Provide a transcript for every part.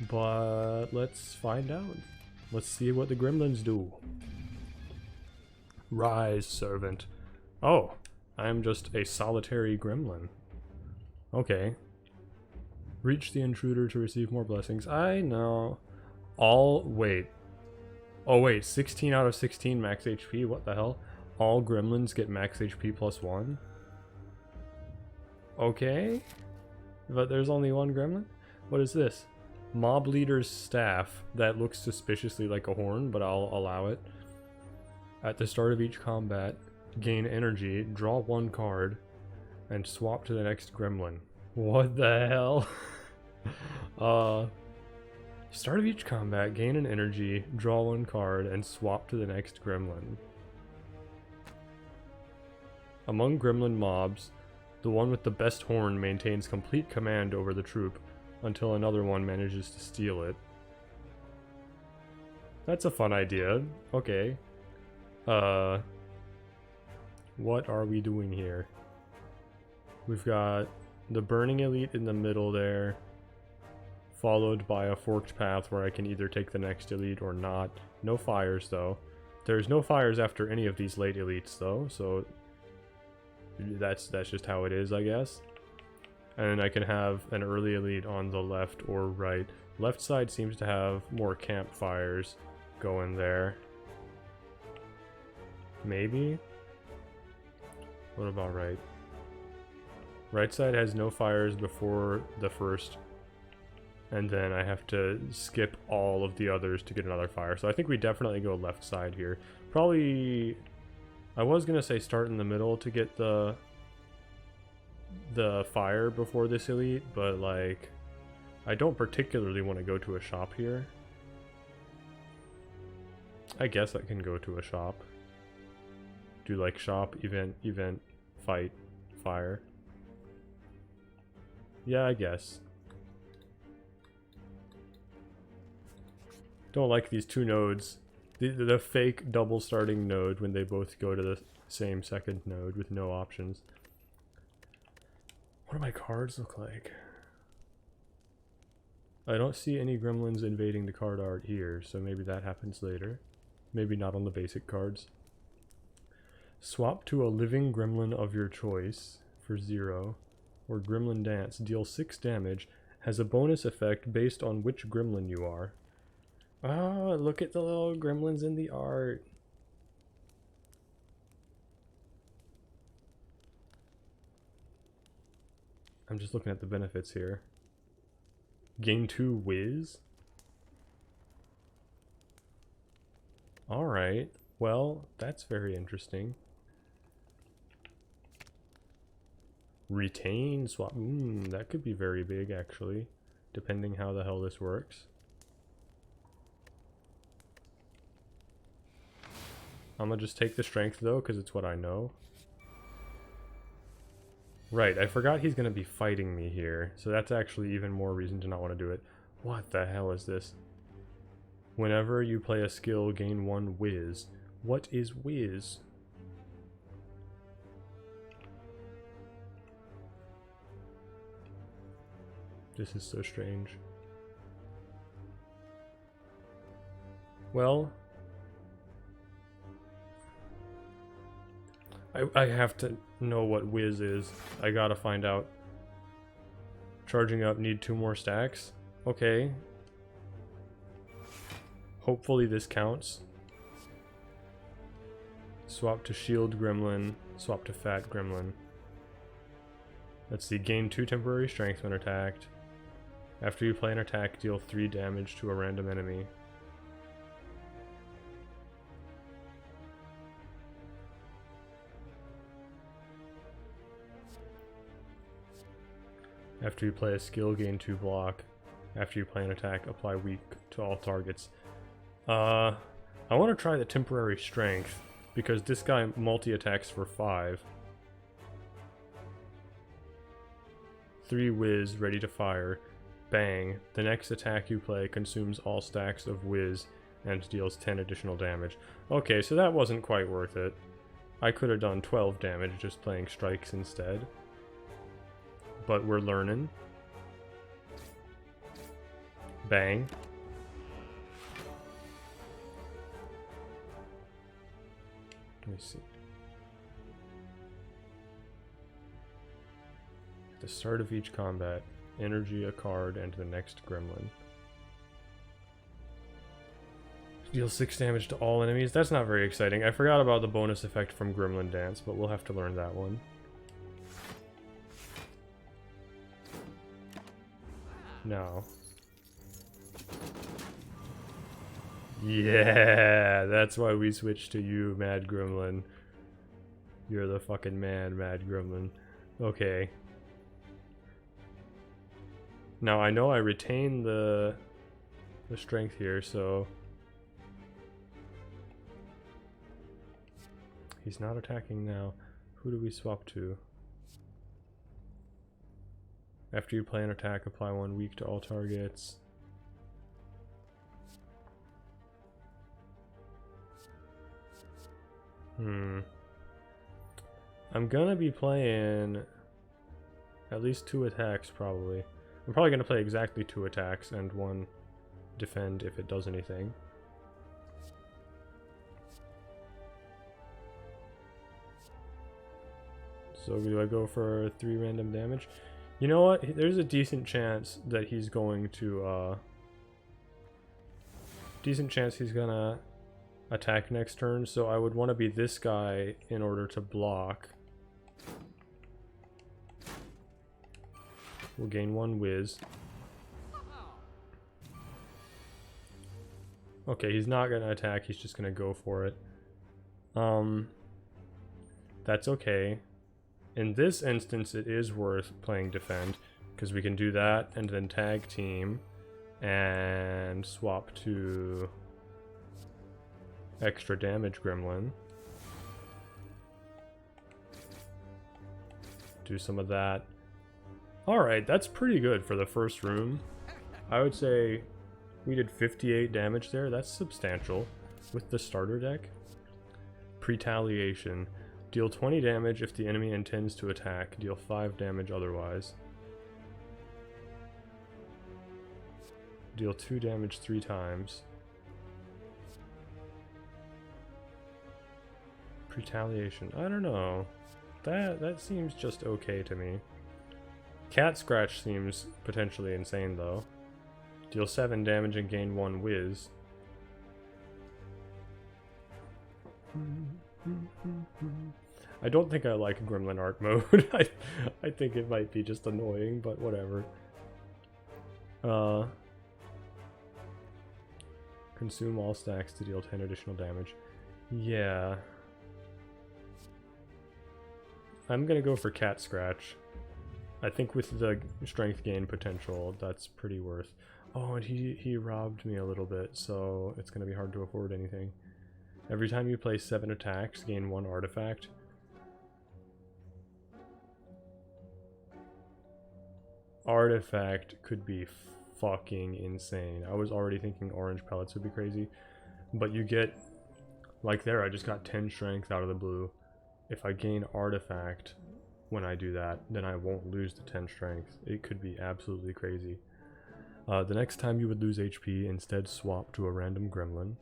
But let's find out. Let's see what the gremlins do. Rise, servant. Oh, I am just a solitary gremlin. Okay. Reach the intruder to receive more blessings. I know. Wait. Oh wait, 16 out of 16 max HP? What the hell? All gremlins get max HP plus 1? Okay. But there's only one gremlin? What is this? Mob leader's staff. That looks suspiciously like a horn, but I'll allow it. At the start of each combat, gain energy, draw one card, and swap to the next gremlin. What the hell? Start of each combat, gain an energy, draw one card, and swap to the next gremlin. Among gremlin mobs, the one with the best horn maintains complete command over the troop until another one manages to steal it. That's a fun idea. Okay. What are we doing here? We've got the burning elite in the middle there, followed by a forked path where I can either take the next elite or not. No fires though. There's no fires after any of these late elites though, so that's just how it is, I guess. And then I can have an early elite on the left or right. Left side seems to have more campfires going there. Maybe? What about right? Right side has no fires before the first, and then I have to skip all of the others to get another fire. So I think we definitely go left side here. Probably, I was gonna say start in the middle to get the fire before this elite, but like, I don't particularly want to go to a shop here. I guess I can go to a shop. Do like shop, event, fight, fire. Yeah, I guess. Don't like these two nodes. The fake double starting node when they both go to the same second node with no options. What do my cards look like? I don't see any gremlins invading the card art here, so maybe that happens later. Maybe not on the basic cards. Swap to a living gremlin of your choice for 0, or Gremlin Dance. Deal 6 damage. Has a bonus effect based on which gremlin you are. Ah, look at the little gremlins in the art. I'm just looking at the benefits here. Gain 2 whiz? Alright, well, that's very interesting. Retain swap. That could be very big, actually, depending how the hell this works. I'm gonna just take the strength, though, because it's what I know. Right, I forgot he's gonna be fighting me here, so that's actually even more reason to not want to do it. What the hell is this? Whenever you play a skill, gain 1 whiz. What is whiz? This is so strange. Well, I have to know what whiz is. I gotta find out. Charging up, need 2 more stacks. Okay. Hopefully this counts. Swap to shield gremlin, swap to fat gremlin. Let's see, gain 2 temporary strength when attacked. After you play an attack, deal 3 damage to a random enemy. After you play a skill, gain 2 block. After you play an attack, apply weak to all targets. I want to try the temporary strength, because this guy multi-attacks for 5. 3 whiz, ready to fire. Bang. The next attack you play consumes all stacks of whiz and deals 10 additional damage. Okay, so that wasn't quite worth it. I could have done 12 damage just playing strikes instead. But we're learning. Bang. Let me see. At the start of each combat, energy a card and the next gremlin. Deal 6 damage to all enemies. That's not very exciting. I forgot about the bonus effect from Gremlin Dance, but we'll have to learn that one. Now. Yeah, that's why we switched to you, Mad Gremlin. You're the fucking man, Mad Gremlin. Okay. Now I know I retain the strength here, so he's not attacking now. Who do we swap to? After you play an attack, apply 1 weak to all targets. I'm gonna be playing at least 2 attacks, probably. I'm probably gonna play exactly 2 attacks and 1 defend if it does anything. So do I go for 3 random damage? You know what? There's a decent chance that he's going to, gonna attack next turn, so I would want to be this guy in order to block. We'll gain 1 whiz. Okay, he's not gonna attack, he's just gonna go for it. That's okay. In this instance, it is worth playing defend, because we can do that and then tag team and swap to extra damage gremlin. Do some of that. Alright, that's pretty good for the first room. I would say we did 58 damage there. That's substantial with the starter deck. Pretaliation. Deal 20 damage if the enemy intends to attack. Deal 5 damage otherwise. Deal 2 damage 3 times. Pretaliation. I don't know. That seems just okay to me. Cat Scratch seems potentially insane though. Deal 7 damage and gain 1 whiz. I don't think I like Gremlin Art mode. I think it might be just annoying, but whatever. Consume all stacks to deal 10 additional damage. Yeah. I'm gonna go for Cat Scratch. I think with the strength gain potential, that's pretty worth. Oh, and he robbed me a little bit, so it's gonna be hard to afford anything. Every time you play 7 attacks, gain 1 artifact. Artifact could be fucking insane. I was already thinking orange pellets would be crazy. But you get, like there, I just got 10 strength out of the blue. If I gain artifact when I do that, then I won't lose the 10 strength. It could be absolutely crazy. The next time you would lose HP, instead swap to a random gremlin.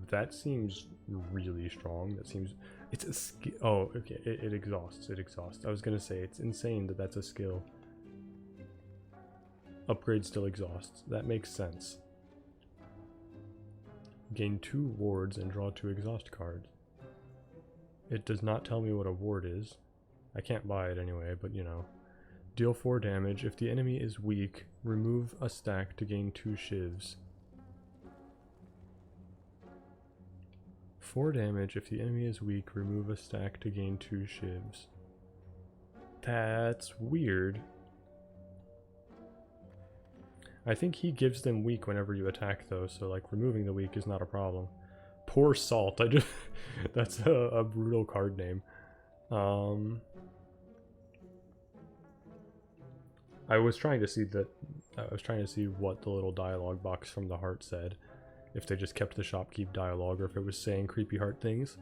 That seems really strong. That seems... It's a skill. Oh, okay. It exhausts. It exhausts. I was gonna say, it's insane that that's a skill. Upgrade still exhausts. That makes sense. Gain 2 wards and draw 2 exhaust cards. It does not tell me what a ward is. I can't buy it anyway, but you know. Deal 4 damage. If the enemy is weak, remove a stack to gain 2 shivs. 4 damage. If the enemy is weak, remove a stack to gain 2 shivs. That's weird. I think he gives them weak whenever you attack though, so like removing the weak is not a problem. Poor Salt. I just that's a brutal card name. I was trying to see what the little dialogue box from the heart said. If they just kept the shopkeep dialogue or if it was saying creepy heart things.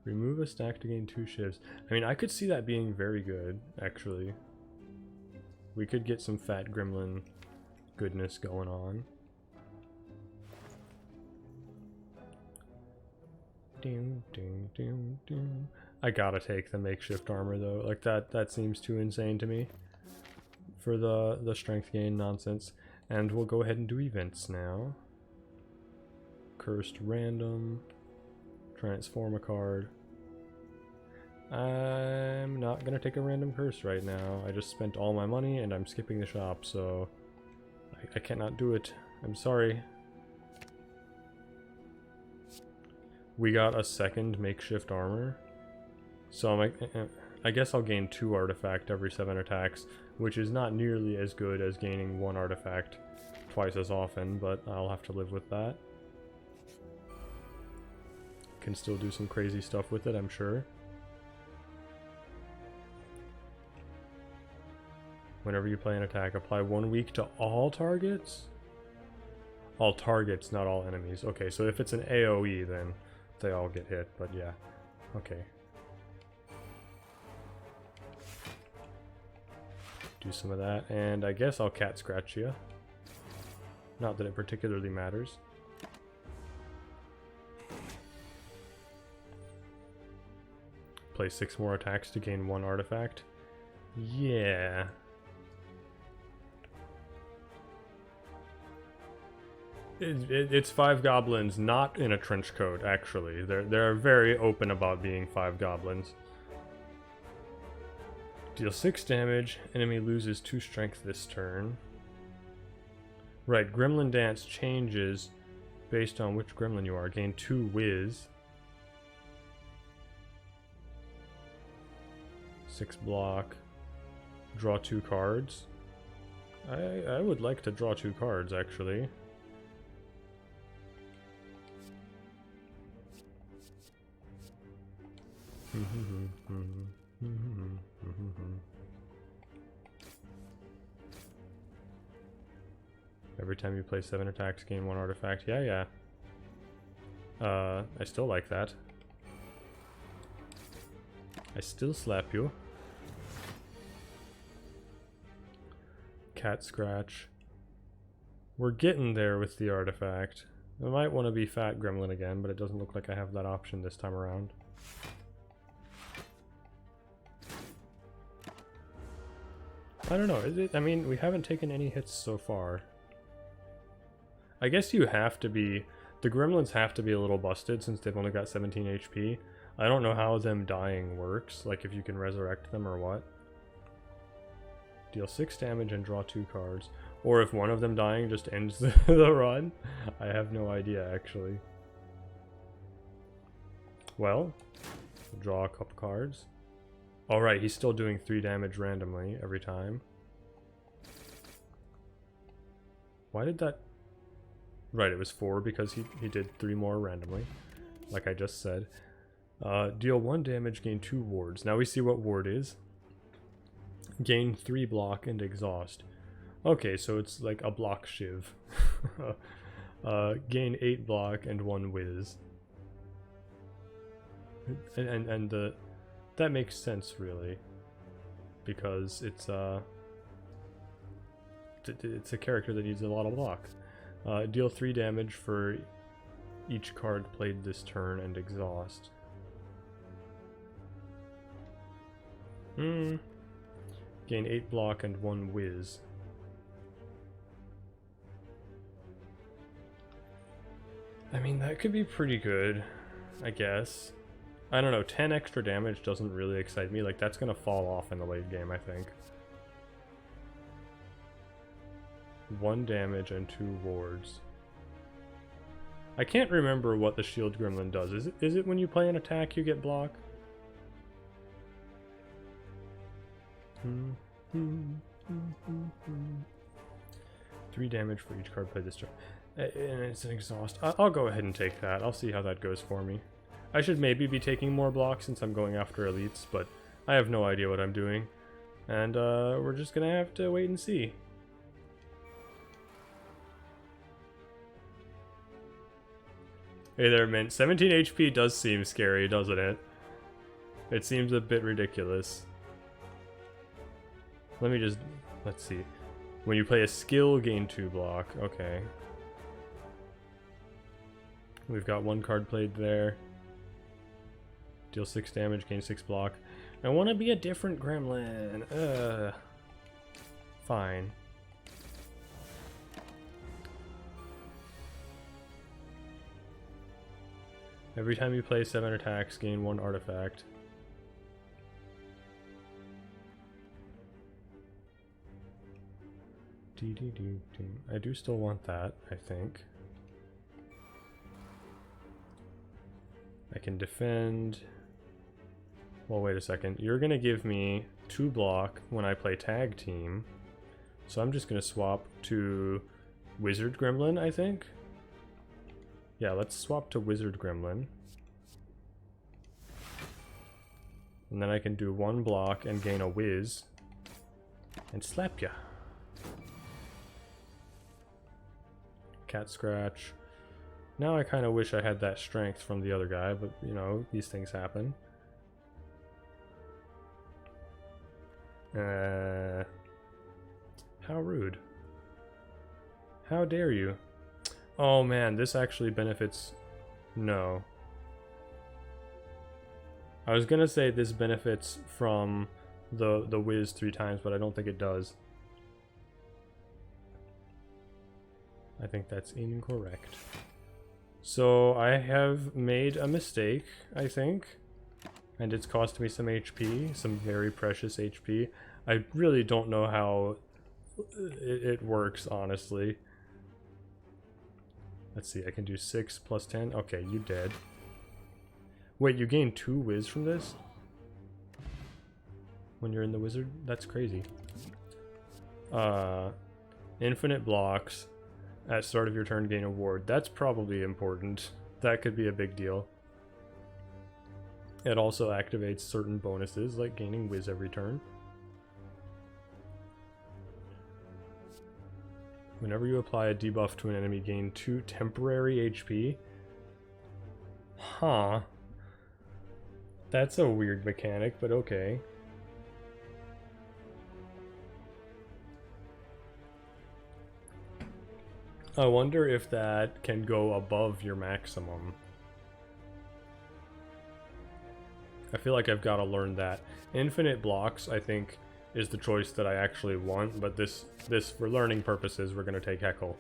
Remove a stack to gain 2 shivs. I mean, I could see that being very good, actually. We could get some fat gremlin goodness going on. I gotta take the makeshift armor though. Like that seems too insane to me for the strength gain nonsense. And we'll go ahead and do events now. Cursed random. Transform a card. I'm not gonna take a random curse right now. I just spent all my money and I'm skipping the shop, so I cannot do it. I'm sorry. We got a second makeshift armor. So I guess I'll gain 2 artifact every 7 attacks, which is not nearly as good as gaining 1 artifact twice as often, but I'll have to live with that. Can still do some crazy stuff with it, I'm sure. Whenever you play an attack, apply 1 weak to all targets? All targets, not all enemies. Okay, so if it's an AoE, then they all get hit, but yeah. Okay. Do some of that, and I guess I'll cat scratch you. Not that it particularly matters. Play 6 more attacks to gain 1 artifact. Yeah. It's 5 goblins, not in a trench coat, actually. They're very open about being 5 goblins. Deal 6 damage. Enemy loses 2 strength this turn. Right, Gremlin Dance changes based on which gremlin you are. Gain 2 whiz. 6 block. Draw 2 cards. I would like to draw 2 cards, actually. Every time you play 7 attacks, gain 1 artifact. Yeah. I still like that. I still slap you. Cat scratch. We're getting there with the artifact. I might want to be fat gremlin again, but it doesn't look like I have that option this time around. I don't know. I mean, we haven't taken any hits so far. I guess you have to be... The gremlins have to be a little busted since they've only got 17 HP. I don't know how them dying works, like if you can resurrect them or what. Deal 6 damage and draw 2 cards. Or if one of them dying just ends the run. I have no idea, actually. Well, draw a couple cards. Alright, he's still doing 3 damage randomly every time. Why did that... Right, it was 4 because he did 3 more randomly, like I just said. Deal 1 damage, gain 2 wards. Now we see what ward is. Gain 3 block and exhaust. Okay, so it's like a block shiv. Gain 8 block and 1 whiz. And that makes sense, really, because it's a character that needs a lot of block. Deal 3 damage for each card played this turn and exhaust. Gain 8 block and 1 whiz. I mean, that could be pretty good, I guess. I don't know, 10 extra damage doesn't really excite me. Like, that's gonna fall off in the late game, I think. 1 damage and 2 wards. I can't remember what the shield gremlin does. Is it when you play an attack you get block? 3 damage for each card played this turn. And it's an exhaust. I'll go ahead and take that. I'll see how that goes for me. I should maybe be taking more blocks since I'm going after elites, but I have no idea what I'm doing. And we're just gonna have to wait and see. Hey there, Mint. 17 HP does seem scary, doesn't it? It seems a bit ridiculous. Let's see. When you play a skill, gain 2 block. Okay. We've got 1 card played there. Deal 6 damage, gain 6 block. I want to be a different gremlin. Fine. Every time you play 7 attacks, gain 1 artifact. I do still want that, I think. I can defend. Well, wait a second. You're gonna give me 2 block when I play tag team. So I'm just gonna swap to Wizard Gremlin, I think. Yeah, let's swap to Wizard Gremlin. And then I can do 1 block and gain a whiz. And slap ya. Cat scratch. Now I kind of wish I had that strength from the other guy, but you know, these things happen. How rude. How dare you? Oh man, this actually benefits... No. I was gonna say this benefits from the whiz 3 times, but I don't think it does. I think that's incorrect. So I have made a mistake, I think. And it's cost me some HP, some very precious HP. I really don't know how it works, honestly. Let's see, I can do 6 plus 10. Okay, you dead. Wait, you gain 2 whiz from this? When you're in the wizard? That's crazy. Infinite blocks. At start of your turn, gain a ward. That's probably important. That could be a big deal. It also activates certain bonuses, like gaining whiz every turn. Whenever you apply a debuff to an enemy, gain 2 temporary HP. Huh. That's a weird mechanic, but okay. I wonder if that can go above your maximum. I feel like I've got to learn that. Infinite blocks, I think, is the choice that I actually want, but this for learning purposes, we're going to take Heckle.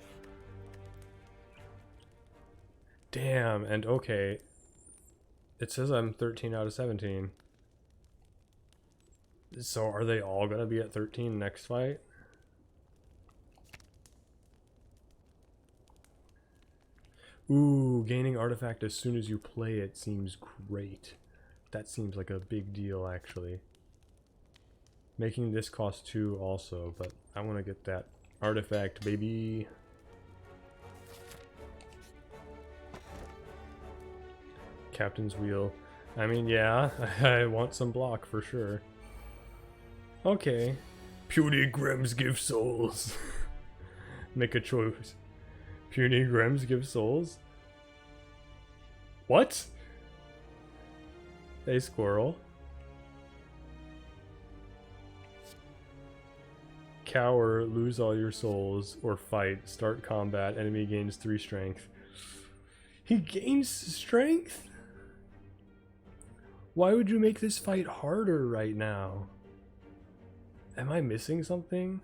Damn, and okay. It says I'm 13 out of 17. So are they all going to be at 13 next fight? Ooh, gaining artifact as soon as you play it seems great. That seems like a big deal, actually. Making this cost 2 also, but I want to get that artifact, baby. Captain's wheel. I mean, yeah, I want some block for sure. Okay. Puny Grems give souls. Make a choice. Puny Grems give souls? What? Hey, squirrel. Cower, lose all your souls, or fight. Start combat. Enemy gains 3 strength. He gains strength? Why would you make this fight harder right now? Am I missing something?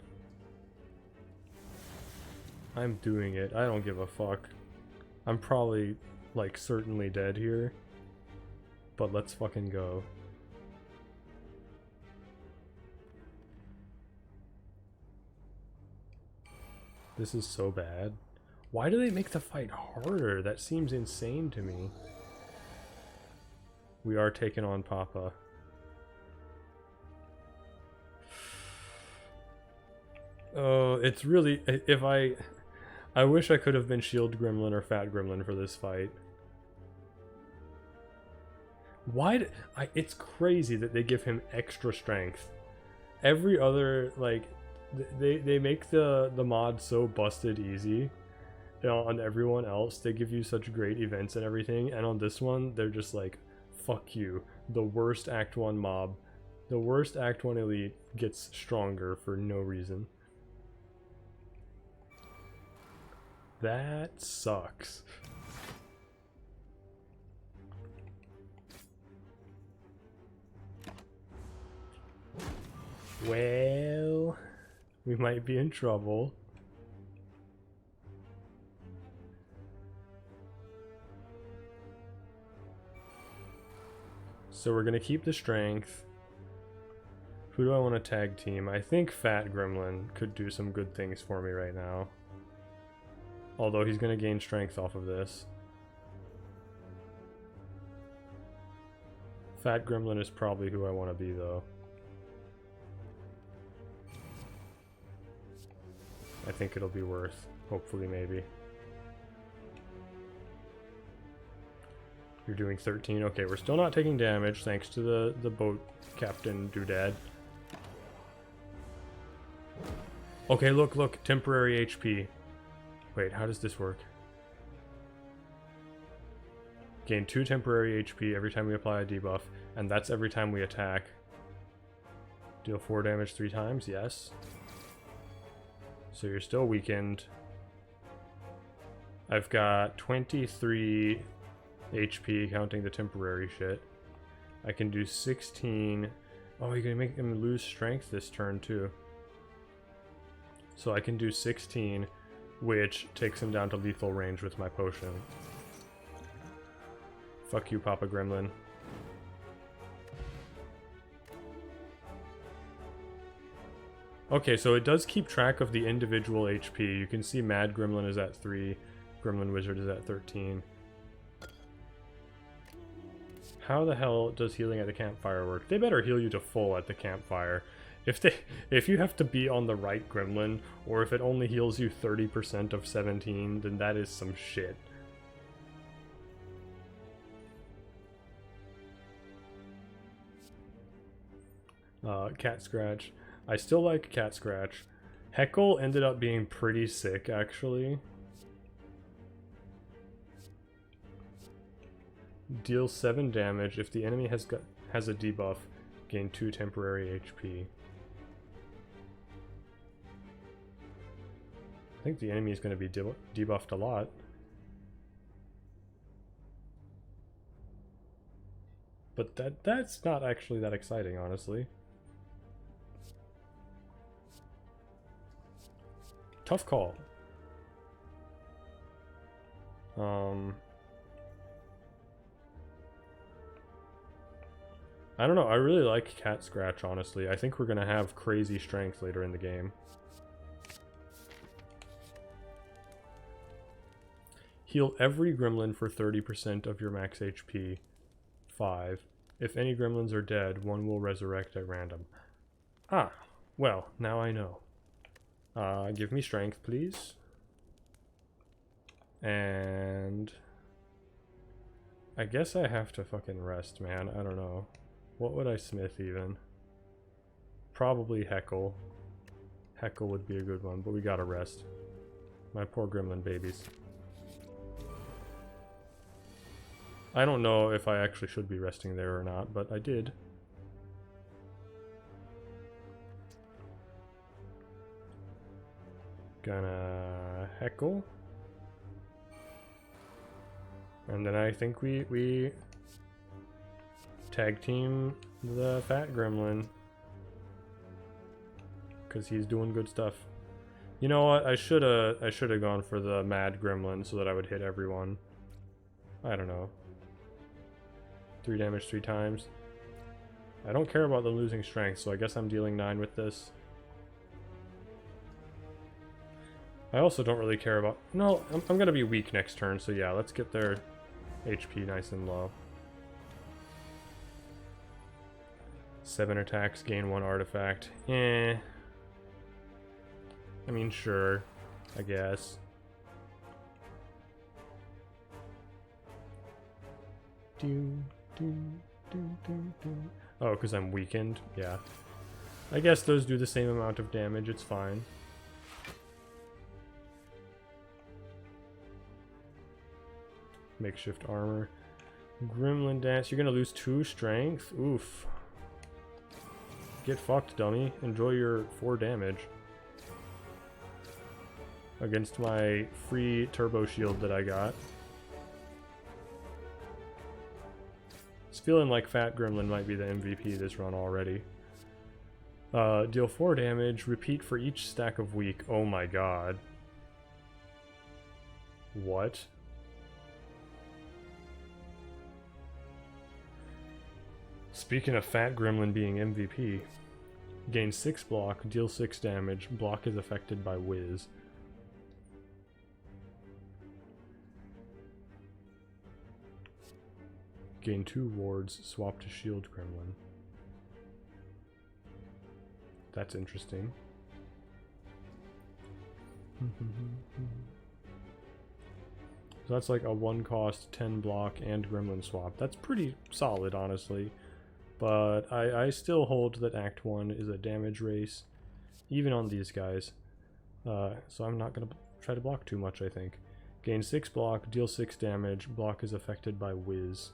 I'm doing it. I don't give a fuck. I'm probably, like, certainly dead here. But let's fucking go. This is so bad. Why do they make the fight harder? That seems insane to me. We are taking on Papa. Oh, it's really... If I wish I could have been Shield Gremlin or Fat Gremlin for this fight. Why? It's crazy that they give him extra strength. Every other, like, they make the mod so busted easy. You know, on everyone else, they give you such great events and everything, and on this one, they're just like, fuck you. the worst Act 1 mob. The worst Act 1 elite gets stronger for no reason. That sucks. Well, we might be in trouble. So we're gonna keep the strength. Who do I want to tag team? I think Fat Gremlin could do some good things for me right now. Although he's gonna gain strength off of this. Fat Gremlin is probably who I want to be though. I think it'll be worth, hopefully, maybe. You're doing 13. Okay, we're still not taking damage thanks to the boat captain doodad. Okay, look, temporary HP. Wait, how does this work? Gain 2 temporary HP every time we apply a debuff, and that's every time we attack. Deal 4 damage 3 times, yes. So you're still weakened. I've got 23 HP counting the temporary shit. I can do 16. Oh, you're gonna make him lose strength this turn too. So I can do 16, which takes him down to lethal range with my potion. Fuck you, Papa Gremlin. Okay, so it does keep track of the individual HP. You can see Mad Gremlin is at 3, Gremlin Wizard is at 13. How the hell does healing at the campfire work? They better heal you to full at the campfire. If you have to be on the right gremlin, or if it only heals you 30% of 17, then that is some shit. Cat Scratch. I still like Cat Scratch. Heckle ended up being pretty sick, actually. Deal 7 damage. If the enemy has a debuff, gain 2 temporary HP. I think the enemy is going to be debuffed a lot. But that's not actually that exciting, honestly. Tough call. I don't know, I really like Cat Scratch, honestly. I think we're gonna have crazy strength later in the game. Heal every gremlin for 30% of your max HP. 5. If any gremlins are dead, one will resurrect at random. Ah, well, now I know. Give me strength, please. And I guess I have to fucking rest, man. I don't know. What would I smith even? Probably Heckle. Heckle would be a good one, but we gotta rest. My poor gremlin babies. I don't know if I actually should be resting there or not, but I did. Gonna Heckle. And then I think we tag team the Fat Gremlin. Because he's doing good stuff. You know what? I should have gone for the Mad Gremlin so that I would hit everyone. I don't know. 3 damage 3 times. I don't care about the losing strength, so I guess I'm dealing 9 with this. I also don't really care about... No, I'm gonna be weak next turn, so yeah, let's get their HP nice and low. 7 attacks, gain 1 artifact. Eh. I mean, sure. I guess. Oh, because I'm weakened? Yeah. I guess those do the same amount of damage, it's fine. Makeshift armor. Gremlin dance. You're gonna lose 2 strength? Oof. Get fucked, dummy. Enjoy your 4 damage. Against my free turbo shield that I got. It's feeling like Fat Gremlin might be the MVP this run already. Deal 4 damage, repeat for each stack of weak. Oh my god. What? Speaking of Fat Gremlin being MVP, gain 6 block, deal 6 damage, block is affected by Whiz. Gain 2 wards, swap to Shield Gremlin. That's interesting. So that's like a 1 cost, 10 block, and Gremlin swap. That's pretty solid, honestly. But I still hold that Act 1 is a damage race, even on these guys. So I'm not going to try to block too much, I think. Gain 6 block, deal 6 damage, block is affected by Whiz.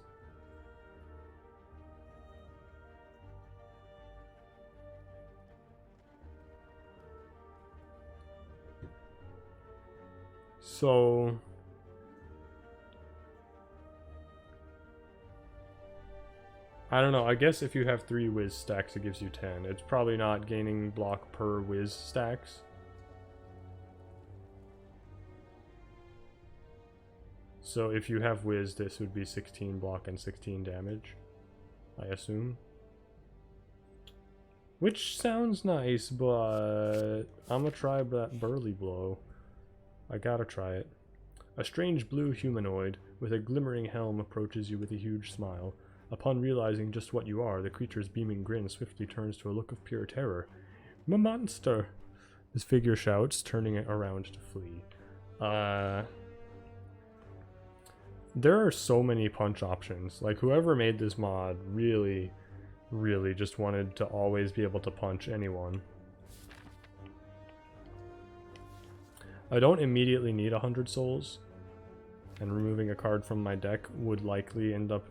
So I don't know, I guess if you have 3 Whiz stacks it gives you 10. It's probably not gaining block per Whiz stacks. So if you have Whiz, this would be 16 block and 16 damage, I assume. Which sounds nice, but I'm gonna try that Burly Blow. I gotta try it. A strange blue humanoid with a glimmering helm approaches you with a huge smile. Upon realizing just what you are, the creature's beaming grin swiftly turns to a look of pure terror. "My monster!" This figure shouts, turning it around to flee. There are so many punch options. Like, whoever made this mod really just wanted to always be able to punch anyone. I don't immediately need 100 souls, and removing a card from my deck would likely end up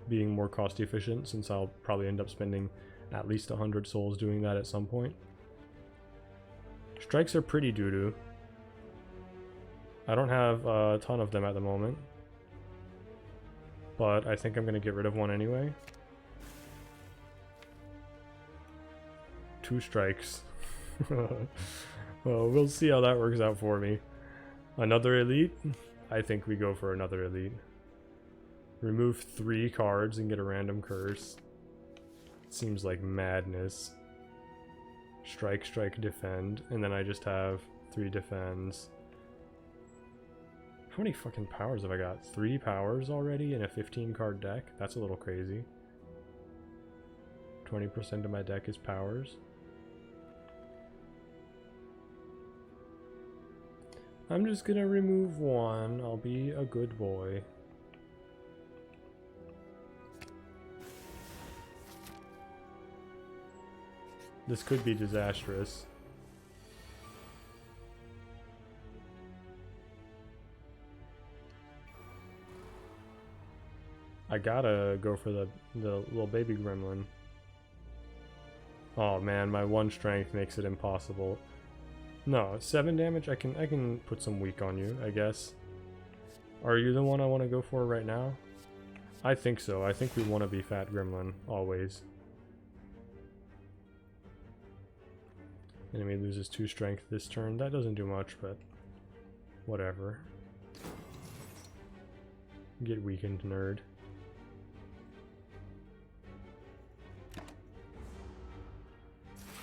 being more cost efficient, since I'll probably end up spending at least 100 souls doing that at some point. Strikes are pretty doo-doo. I don't have a ton of them at the moment, but I think I'm going to get rid of one anyway. 2 strikes. Well, we'll see how that works out for me. Another elite? I think we go for another elite. Remove 3 cards and get a random curse. Seems like madness. Strike, strike, defend. And then I just have 3 defends. How many fucking powers have I got? 3 powers already in a 15 card deck? That's a little crazy. 20% of my deck is powers. I'm just gonna remove 1. I'll be a good boy. This could be disastrous. I gotta go for the little baby gremlin. Oh man, my 1 strength makes it impossible. No, 7 damage, I can put some weak on you, I guess. Are you the one I want to go for right now? I think so. I think we want to be Fat Gremlin, always. Enemy loses 2 strength this turn. That doesn't do much, but whatever. Get weakened, nerd.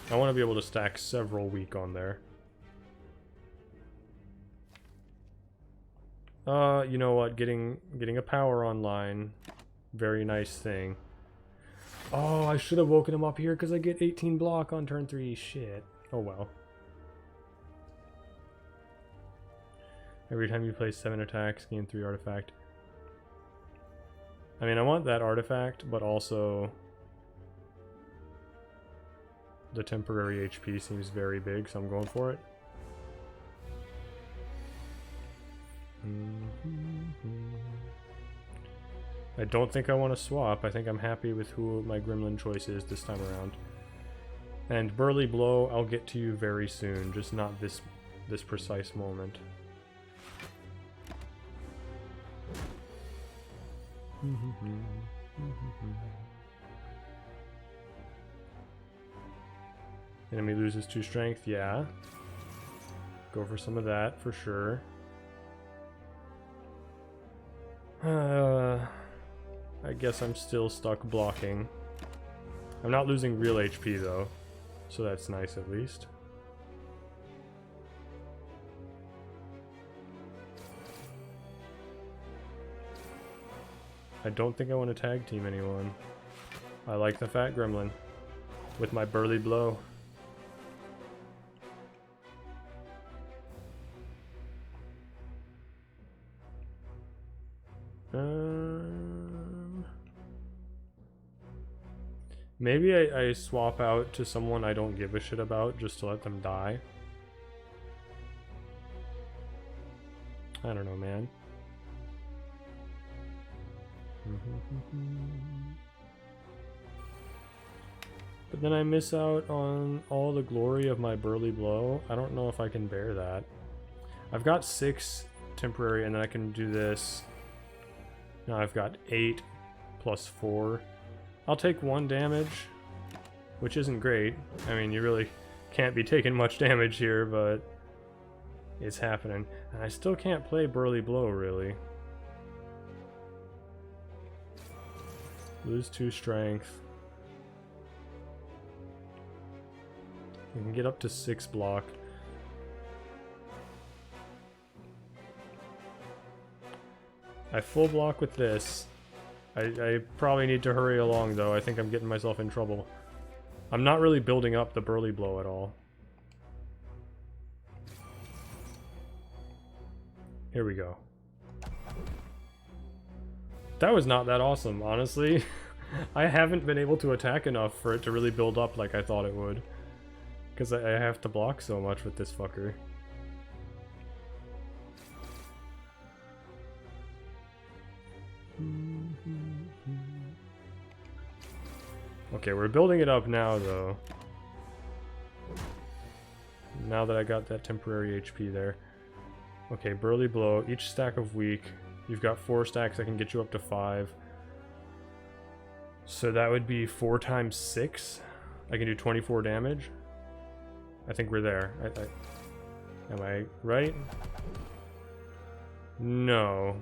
I want to be able to stack several weak on there. You know what? Getting a power online. Very nice thing. Oh, I should have woken him up here because I get 18 block on turn 3. Shit. Oh well. Every time you play 7 attacks, gain 3 artifact. I mean, I want that artifact, but also the temporary HP seems very big, so I'm going for it. I don't think I want to swap. I think I'm happy with who my gremlin choice is this time around. And Burly Blow, I'll get to you very soon, just not this precise moment. Enemy loses 2 strength, yeah. Go for some of that for sure. I guess I'm still stuck blocking. I'm not losing real HP though, so that's nice at least. I don't think I want to tag team anyone. I like the fat gremlin with my Burly Blow. Maybe I swap out to someone I don't give a shit about just to let them die. I don't know, man. But then I miss out on all the glory of my Burly Blow. I don't know if I can bear that. I've got 6 temporary, and then I can do this. Now I've got 8 plus 4. I'll take 1 damage, which isn't great. I mean, you really can't be taking much damage here, but it's happening. And I still can't play Burly Blow, really. Lose 2 strength. You can get up to 6 block. I full block with this. I probably need to hurry along though. I think I'm getting myself in trouble. I'm not really building up the Burly Blow at all. Here we go. That was not that awesome, honestly. I haven't been able to attack enough for it to really build up like I thought it would. Because I have to block so much with this fucker. Okay, we're building it up now, though. Now that I got that temporary HP there. Okay, Burly Blow. Each stack of weak. You've got 4 stacks that can get you up to 5. So that would be 4 times 6. I can do 24 damage. I think we're there. Am I right? No.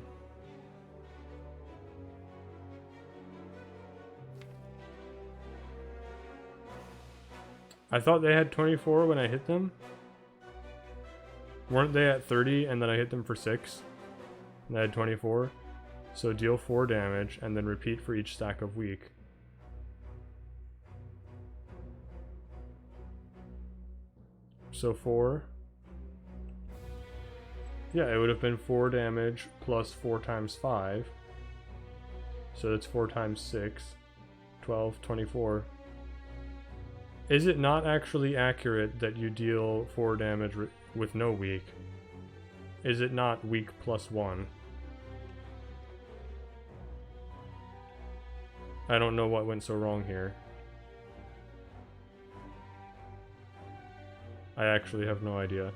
I thought they had 24 when I hit them. Weren't they at 30 and then I hit them for 6? And I had 24. So deal 4 damage and then repeat for each stack of weak. So 4. Yeah, it would have been 4 damage plus 4 times 5. So that's 4 times 6. 12, 24. Is it not actually accurate that you deal 4 damage with no weak? Is it not weak plus 1? I don't know what went so wrong here. I actually have no idea.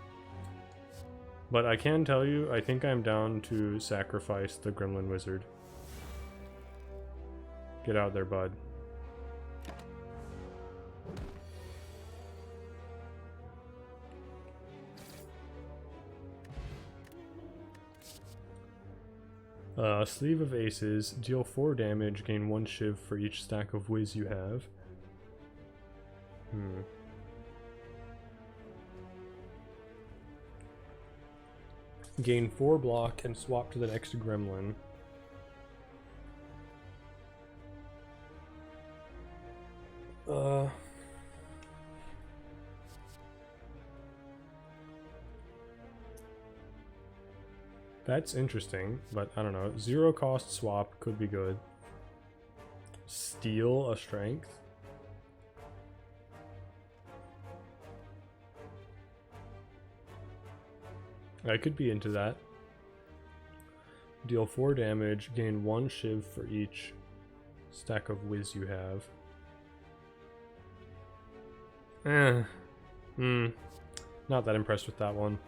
But I can tell you, I think I'm down to sacrifice the Gremlin Wizard. Get out there, bud. Sleeve of Aces. Deal 4 damage, gain 1 shiv for each stack of whiz you have. Gain 4 block and swap to the next gremlin. That's interesting, but I don't know. 0 cost swap could be good. Steal a strength. I could be into that. Deal 4 damage, gain 1 shiv for each stack of whiz you have. Not that impressed with that one.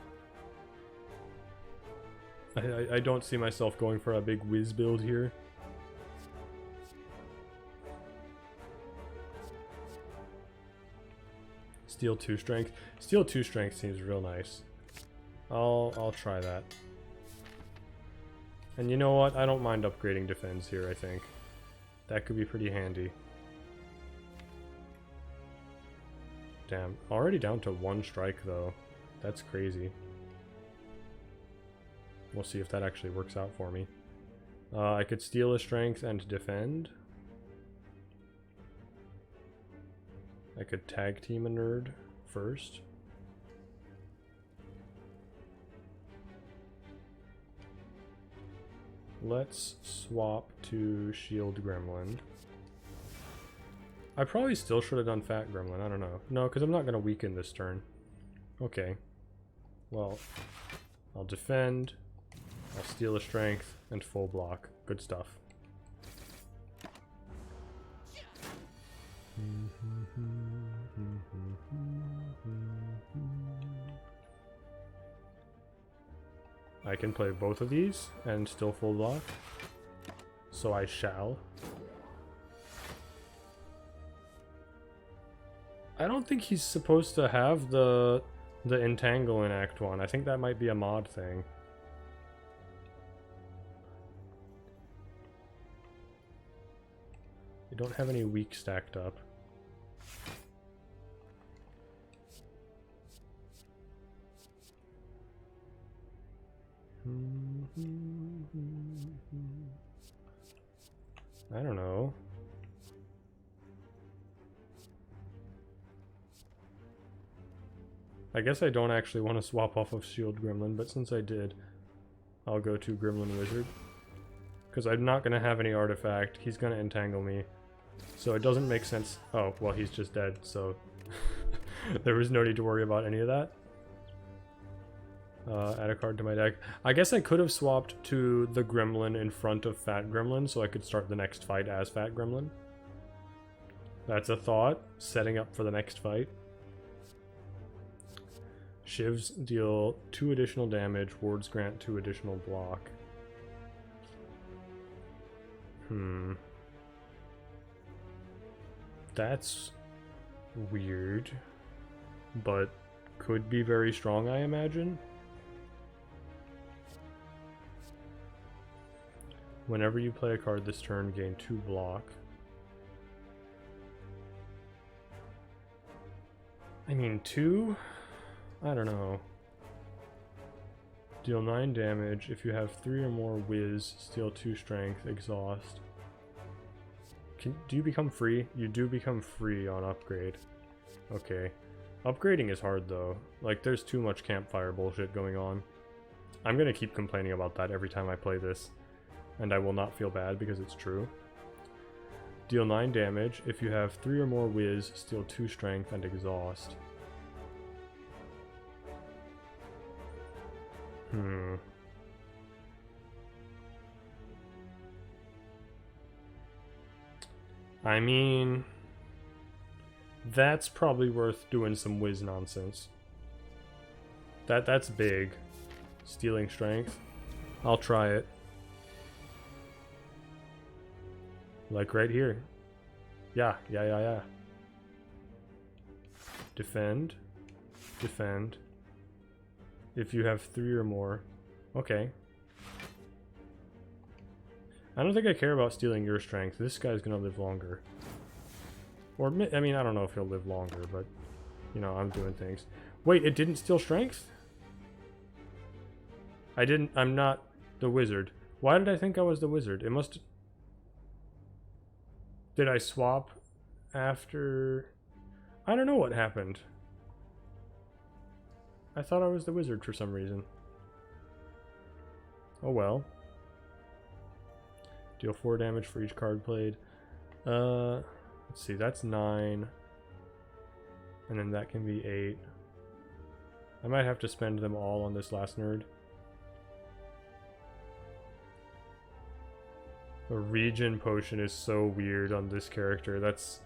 I don't see myself going for a big whiz build here. Steel 2 strength. Steel 2 strength seems real nice. I'll try that. And you know what? I don't mind upgrading defense here, I think. That could be pretty handy. Damn. Already down to 1 strike, though. That's crazy. We'll see if that actually works out for me. I could steal a strength and defend. I could tag team a nerd first. Let's swap to Shield Gremlin. I probably still should have done Fat Gremlin, I don't know. No, because I'm not going to weaken this turn. Okay. Well, I'll defend, I'll steal a strength, and full block. Good stuff. I can play both of these and still full block, so I shall. I don't think he's supposed to have the entangle in Act 1. I think that might be a mod thing. You don't have any weak stacked up. I don't know. I guess I don't actually want to swap off of Shield Gremlin, but since I did, I'll go to Gremlin Wizard. Because I'm not going to have any artifact. He's going to entangle me. So it doesn't make sense. Oh, well, he's just dead, so there was no need to worry about any of that. Add a card to my deck. I guess I could have swapped to the Gremlin in front of Fat Gremlin so I could start the next fight as Fat Gremlin. That's a thought. Setting up for the next fight. Shivs deal 2 additional damage. Wards grant 2 additional block. That's weird. But could be very strong, I imagine. Whenever you play a card this turn, gain 2 block. I mean, 2? I don't know. Deal 9 damage. If you have 3 or more whiz, steal 2 strength, exhaust. Do you become free? You do become free on upgrade. Okay. Upgrading is hard though. Like, there's too much campfire bullshit going on. I'm gonna keep complaining about that every time I play this. And I will not feel bad because it's true. Deal 9 damage. If you have 3 or more whiz, steal 2 strength and exhaust. I mean, that's probably worth doing some whiz nonsense. That's big. Stealing strength. I'll try it. Like right here. Yeah. Defend. Defend. If you have 3 or more. Okay. I don't think I care about stealing your strength. This guy's gonna live longer. Or, I mean, I don't know if he'll live longer, but, you know, I'm doing things. Wait, it didn't steal strength? I'm not the wizard. Why did I think I was the wizard? It must... Did I swap after... I don't know what happened. I thought I was the wizard for some reason. Oh well. Deal 4 damage for each card played. Let's see, that's 9. And then that can be 8. I might have to spend them all on this last nerd. A regen potion is so weird on this character. That's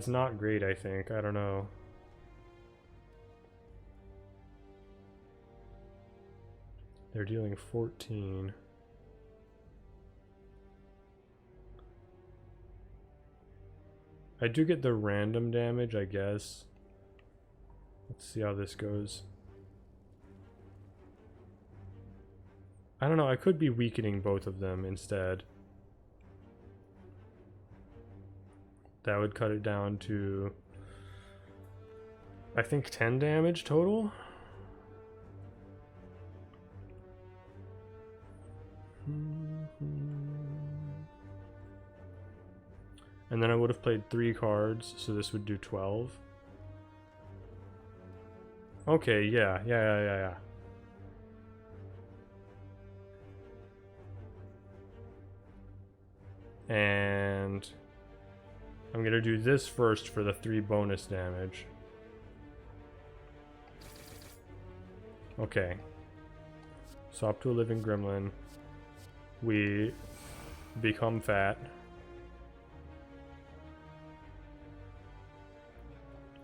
not great, I think. I don't know. They're dealing 14. I do get the random damage, I guess. Let's see how this goes. I don't know, I could be weakening both of them instead. That would cut it down to, I think, 10 damage total? And then I would have played 3 cards, so this would do 12. Okay, yeah. And I'm gonna do this first for the 3 bonus damage. Okay. Swap to a living gremlin. We become fat.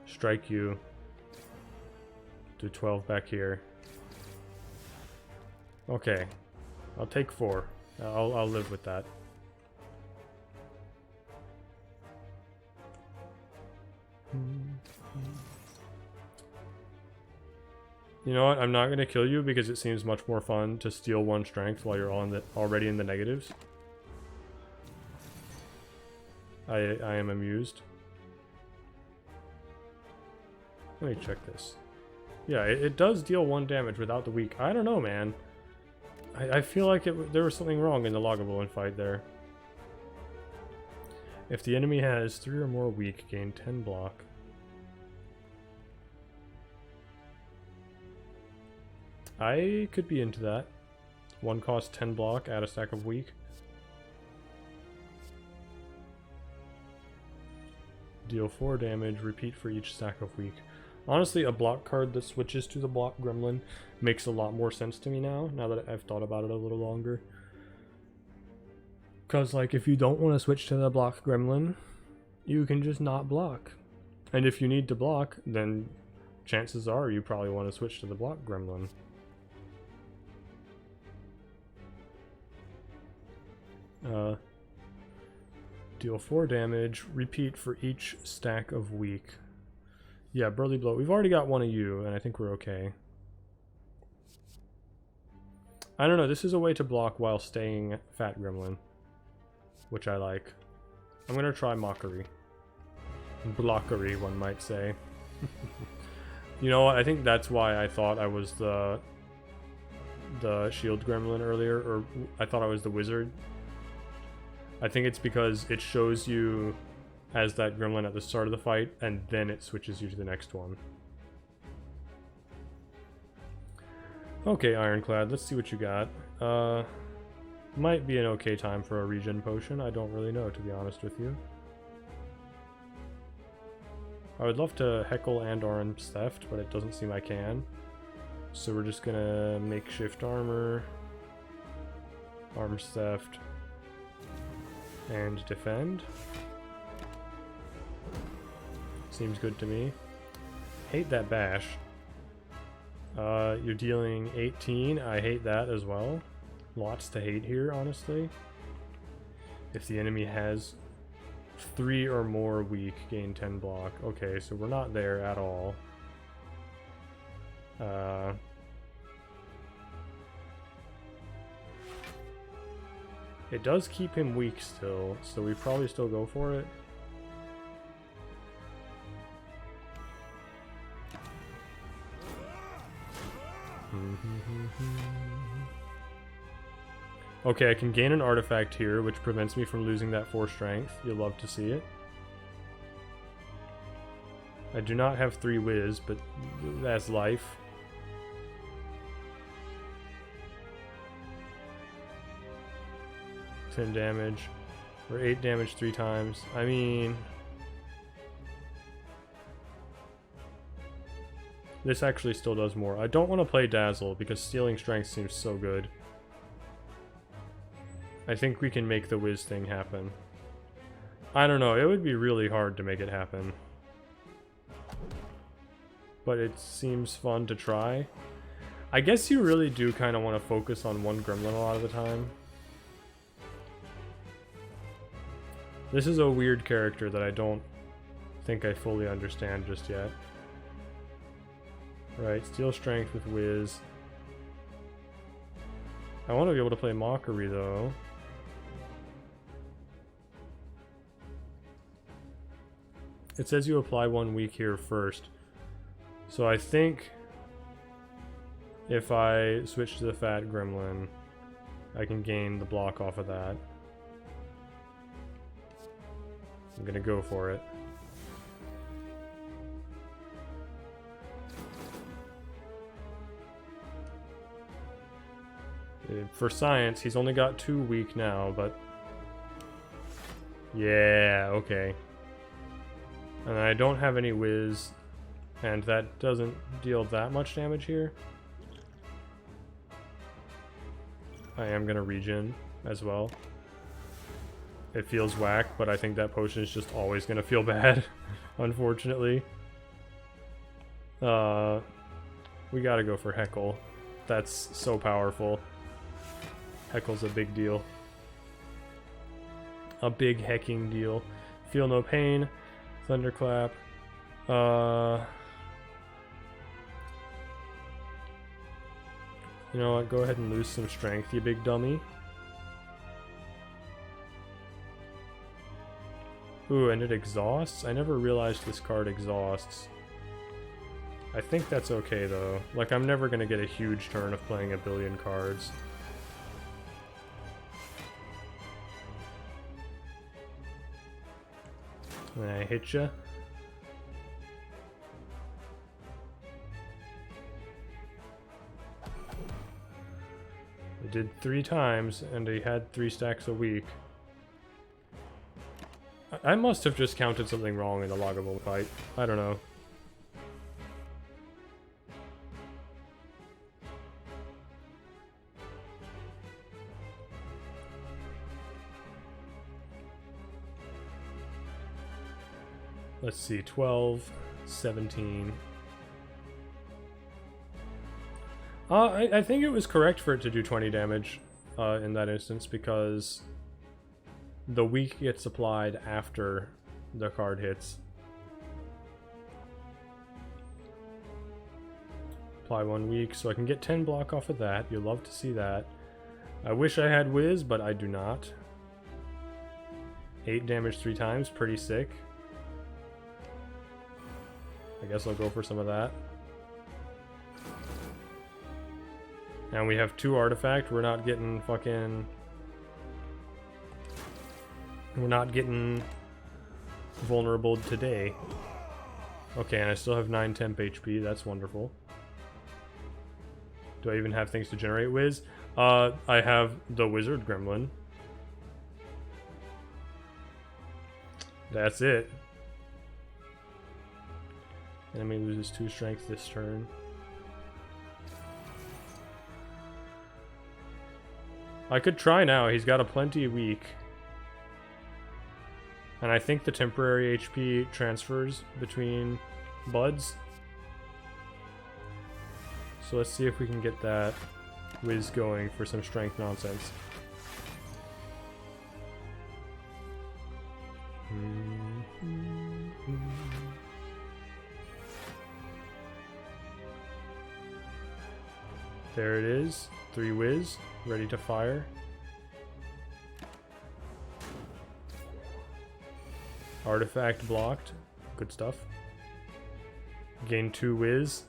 Strike you. Do 12 back here. Okay. I'll take 4. I'll live with that. You know what? I'm not going to kill you because it seems much more fun to steal 1 strength while you're already in the negatives. I am amused. Let me check this. Yeah, it does deal 1 damage without the weak. I don't know, man. I feel like there was something wrong in the Lagavulin fight there. If the enemy has 3 or more weak, gain 10 block. I could be into that. 1 cost 10 block, add a stack of weak. Deal 4 damage, repeat for each stack of weak. Honestly, a block card that switches to the block gremlin makes a lot more sense to me now that I've thought about it a little longer. Because, like, if you don't want to switch to the block gremlin, you can just not block. And if you need to block, then chances are you probably want to switch to the block gremlin. Deal 4 damage, repeat for each stack of weak. Yeah, Burly Blow. We've already got 1 of you, and I think we're okay. I don't know, this is a way to block while staying Fat Gremlin, which I like. I'm gonna try Mockery. Blockery, one might say. You know what, I think that's why I thought I was the Shield Gremlin earlier, or I thought I was the Wizard. I think it's because it shows you as that gremlin at the start of the fight, and then it switches you to the next one. Okay, Ironclad, let's see what you got. Might be an okay time for a regen potion. I don't really know, to be honest with you. I would love to Heckle and Arms Theft, but it doesn't seem I can. So we're just gonna makeshift armor, Arms Theft, and defend. Seems good to me. Hate that bash. You're dealing 18. I hate that as well. Lots to hate here, honestly. If the enemy has 3 or more weak, gain 10 block. Okay, so we're not there at all. It does keep him weak still, so we probably still go for it. Okay, I can gain an artifact here, which prevents me from losing that 4 strength. You'll love to see it. I do not have 3 whiz, but that's life. $10 damage, or 8 damage 3 times. I mean, this actually still does more. I don't want to play Dazzle because stealing strength seems so good. I think we can make the whiz thing happen. I don't know, it would be really hard to make it happen. But it seems fun to try. I guess you really do kind of want to focus on one gremlin a lot of the time. This is a weird character that I don't think I fully understand just yet. Right, Steel Strength with Whiz. I want to be able to play Mockery though. It says you apply 1 week here first. So I think if I switch to the Fat Gremlin, I can gain the block off of that. I'm gonna go for it. For science, he's only got 2 weak now, but... Yeah, okay. And I don't have any whiz, and that doesn't deal that much damage here. I am gonna regen as well. It feels whack, but I think that potion is just always gonna feel bad, unfortunately. We gotta go for Heckle. That's so powerful. Heckle's a big deal. A big hecking deal. Feel no pain. Thunderclap. You know what? Go ahead and lose some strength, you big dummy. Ooh, and it exhausts? I never realized this card exhausts. I think that's okay though. Like, I'm never gonna get a huge turn of playing a billion cards. And I hit ya. I did 3 times, and he had 3 stacks a week. I must have just counted something wrong in the loggable fight. I don't know. Let's see, 12, 17. I think it was correct for it to do 20 damage in that instance, because the weak gets applied after the card hits. Apply 1 weak, so I can get 10 block off of that. You'll love to see that. I wish I had Whiz, but I do not. 8 damage 3 times, pretty sick. I guess I'll go for some of that. And we have 2 artifact. We're not getting fucking... We're not getting vulnerable today. Okay, and I still have 9 temp HP. That's wonderful. Do I even have things to generate Wiz? I have the Wizard Gremlin. That's it. Enemy loses 2 strength this turn. I could try now. He's got a plenty weak. And I think the temporary HP transfers between buds. So let's see if we can get that whiz going for some strength nonsense. There it is. 3 whiz, ready to fire. Artifact blocked. Good stuff. Gain 2 whiz.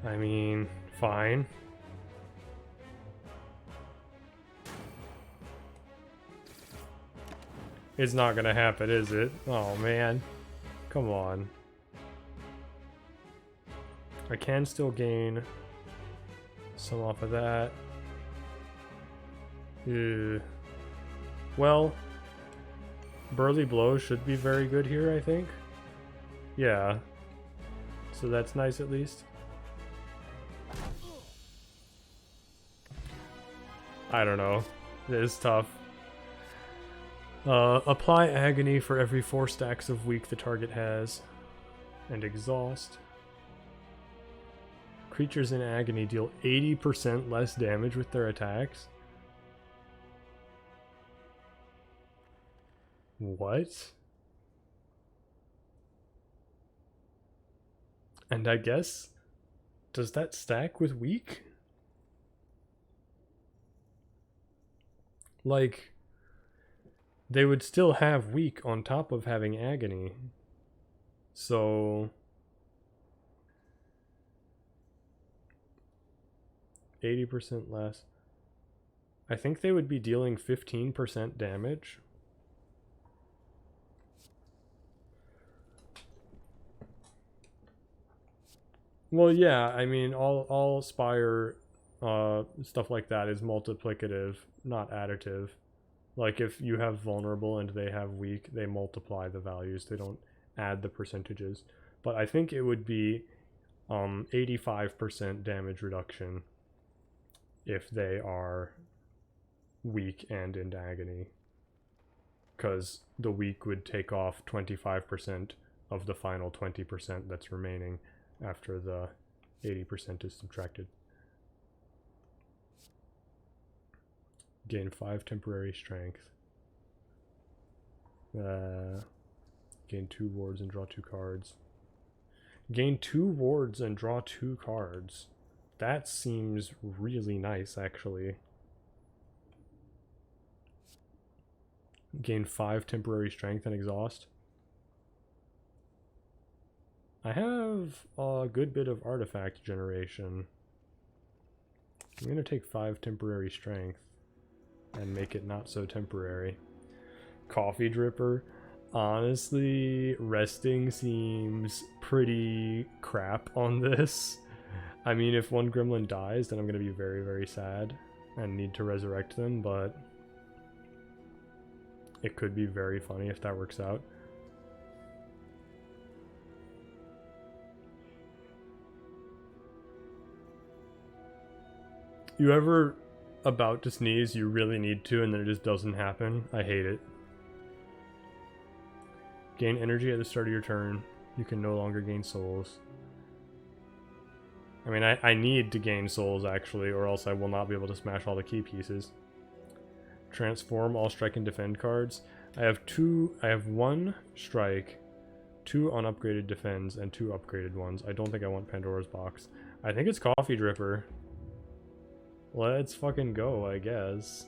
I mean, fine. It's not gonna happen, is it? Oh man. Come on. I can still gain some off of that. Ew. Well, Burly Blow should be very good here, I think. Yeah. So that's nice at least. I don't know. It is tough. Apply agony for every 4 stacks of weak the target has. And exhaust. Creatures in agony deal 80% less damage with their attacks. What? And I guess, does that stack with weak? Like, they would still have weak on top of having agony. So 80% less. I think they would be dealing 15% damage. Well, yeah, I mean, all Spire stuff like that is multiplicative, not additive. Like, if you have vulnerable and they have weak, they multiply the values. They don't add the percentages. But I think it would be 85% damage reduction if they are weak and in agony. Because the weak would take off 25% of the final 20% that's remaining after the 80% is subtracted. Gain 5 temporary strength. Gain 2 wards and draw 2 cards. Gain 2 wards and draw 2 cards. That seems really nice, actually. Gain 5 temporary strength and exhaust. I have a good bit of artifact generation. I'm going to take 5 temporary strength and make it not so temporary. Coffee dripper. Honestly, resting seems pretty crap on this. I mean, if one gremlin dies, then I'm going to be very, very sad and need to resurrect them, but it could be very funny if that works out. You ever about to sneeze, you really need to, and then it just doesn't happen? I hate it. Gain energy at the start of your turn. You can no longer gain souls. I mean, I need to gain souls, actually, or else I will not be able to smash all the key pieces. Transform all strike and defend cards. I have 1 strike, 2 unupgraded defends, and 2 upgraded ones. I don't think I want Pandora's box. I think it's Coffee Dripper. Let's fucking go, I guess.